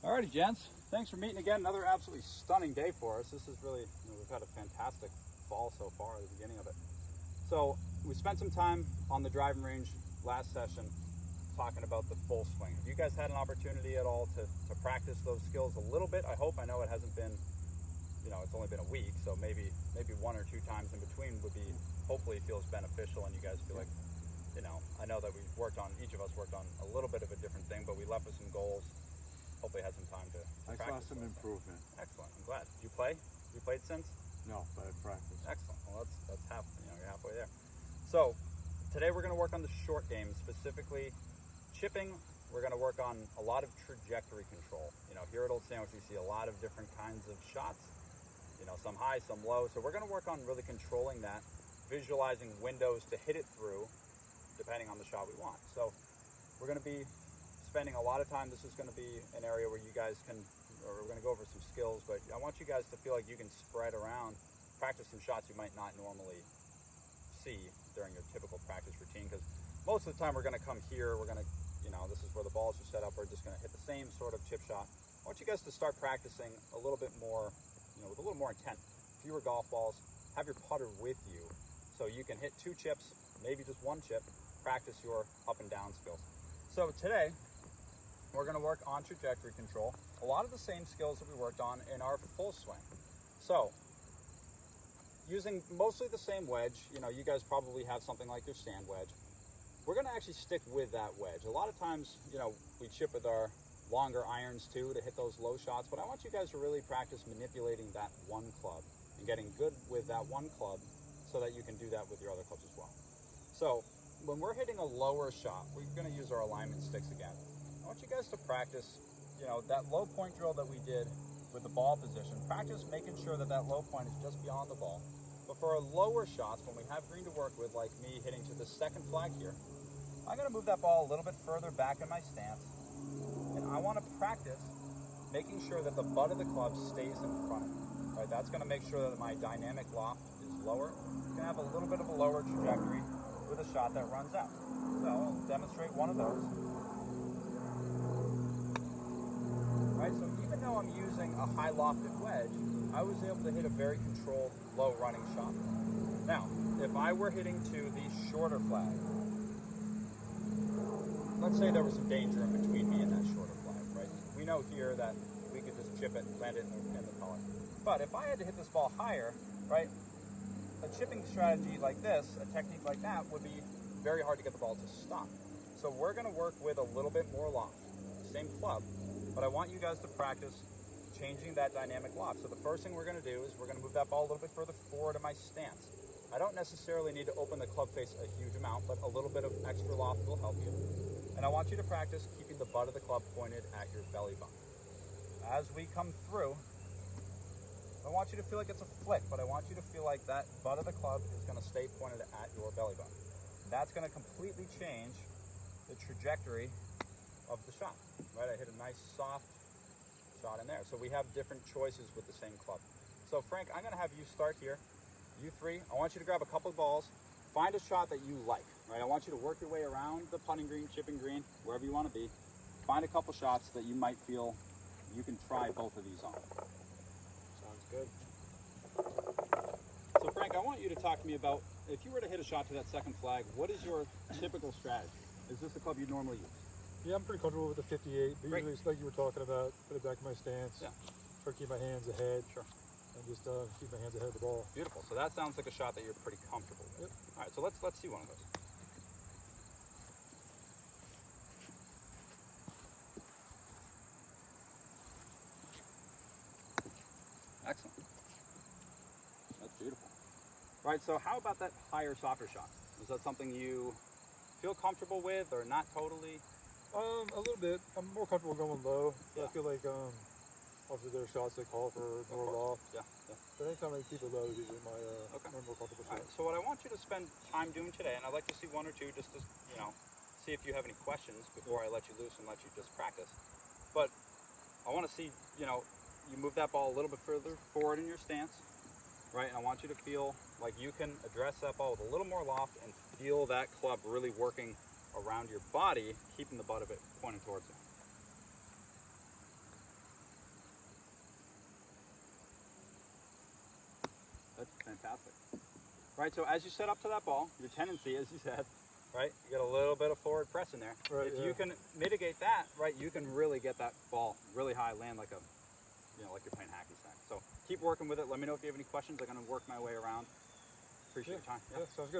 Alrighty, gents. Thanks for meeting again. Another absolutely stunning day for us. This is really, we've had a fantastic fall so far at the beginning of it. So we spent some time on the driving range last session talking about the full swing. Have you guys had an opportunity at all to practice those skills a little bit? I hope. I know it hasn't been, it's only been a week, so maybe one or two times in between would be, hopefully feels beneficial and you guys feel like, I know that each of us worked on a little bit of a different thing, but we left with some goals. Hopefully had some time to I practice. saw some improvement. Excellent. I'm glad. Did you play? Have you played since? No, but I practiced. Excellent. Well, that's half. You're halfway there. So today we're going to work on the short game, specifically chipping. We're going to work on a lot of trajectory control. Here at Old Sandwich we see a lot of different kinds of shots. Some high, some low. So we're going to work on really controlling that, visualizing windows to hit it through, depending on the shot we want. So we're going to be spending a lot of time. This is going to be an area where you guys we're going to go over some skills, but I want you guys to feel like you can spread around, practice some shots you might not normally see during your typical practice routine, because most of the time we're going to come here, we're going to, this is where the balls are set up, we're just going to hit the same sort of chip shot. I want you guys to start practicing a little bit more, with a little more intent. Fewer golf balls, have your putter with you, so you can hit two chips, maybe just one chip, practice your up and down skills. So today, we're going to work on trajectory control. A lot of the same skills that we worked on in our full swing. So, using mostly the same wedge, you guys probably have something like your sand wedge. We're going to actually stick with that wedge. A lot of times, we chip with our longer irons too to hit those low shots, but I want you guys to really practice manipulating that one club and getting good with that one club so that you can do that with your other clubs as well. So, when we're hitting a lower shot, we're going to use our alignment sticks again. I want you guys to practice, that low point drill that we did with the ball position. Practice making sure that low point is just beyond the ball. But for our lower shots, when we have green to work with, like me hitting to the second flag here, I'm going to move that ball a little bit further back in my stance. And I want to practice making sure that the butt of the club stays in front of me. Right? That's going to make sure that my dynamic loft is lower. You can have a little bit of a lower trajectory with a shot that runs out. So I'll demonstrate one of those. Right, so even though I'm using a high lofted wedge, I was able to hit a very controlled, low running shot. Now, if I were hitting to the shorter flag, let's say there was some danger in between me and that shorter flag, right? We know here that we could just chip it, land it in the color. But if I had to hit this ball higher, right, a chipping strategy like this, a technique like that, would be very hard to get the ball to stop. So we're going to work with a little bit more loft, same club, but I want you guys to practice changing that dynamic loft. So the first thing we're going to do is we're going to move that ball a little bit further forward in my stance. I don't necessarily need to open the club face a huge amount, but a little bit of extra loft will help you. And I want you to practice keeping the butt of the club pointed at your belly button. As we come through, I want you to feel like it's a flick, but I want you to feel like that butt of the club is going to stay pointed at your belly button. That's going to completely change the trajectory of the shot, right? I hit a nice soft shot in there. So we have different choices with the same club. So Frank, I'm going to have you start here. You three, I want you to grab a couple of balls, find a shot that you like, right? I want you to work your way around the putting green, chipping green, wherever you want to be. Find a couple shots that you might feel you can try both of these on. Sounds good. So Frank, I want you to talk to me about, if you were to hit a shot to that second flag, what is your typical strategy? Is this the club you normally use? Yeah, I'm pretty comfortable with the 58. But Great. usually, it's like you were talking about, put it back in my stance. Yeah. Try to keep my hands ahead. Sure. And just keep my hands ahead of the ball. Beautiful. So that sounds like a shot that you're pretty comfortable with. Yep. All right, so let's see one of those. Excellent. That's beautiful. Right, so how about that higher, softer shot? Is that something you feel comfortable with or not totally? A little bit. I'm more comfortable going low. Yeah. I feel like obviously there are shots that call for more loft. Yeah, yeah. But anytime I keep it low is usually my more comfortable All shot. right, so what I want you to spend time doing today, and I'd like to see one or two just to, see if you have any questions before I let you loose and let you just practice. But I want to see, you move that ball a little bit further forward in your stance, right? I want you to feel like you can address that ball with a little more loft and feel that club really working around your body, keeping the butt of it pointing towards you. fantastic. Right, so as you set up to that ball, your tendency, as you said, right, you get a little bit of forward press in there. Right, If yeah. you can mitigate that, right, you can really get that ball really high, land like a, like you're playing hacky sack. So keep working with it. Let me know if you have any questions. I'm going to work my way around. Appreciate your time. Yeah, sounds good.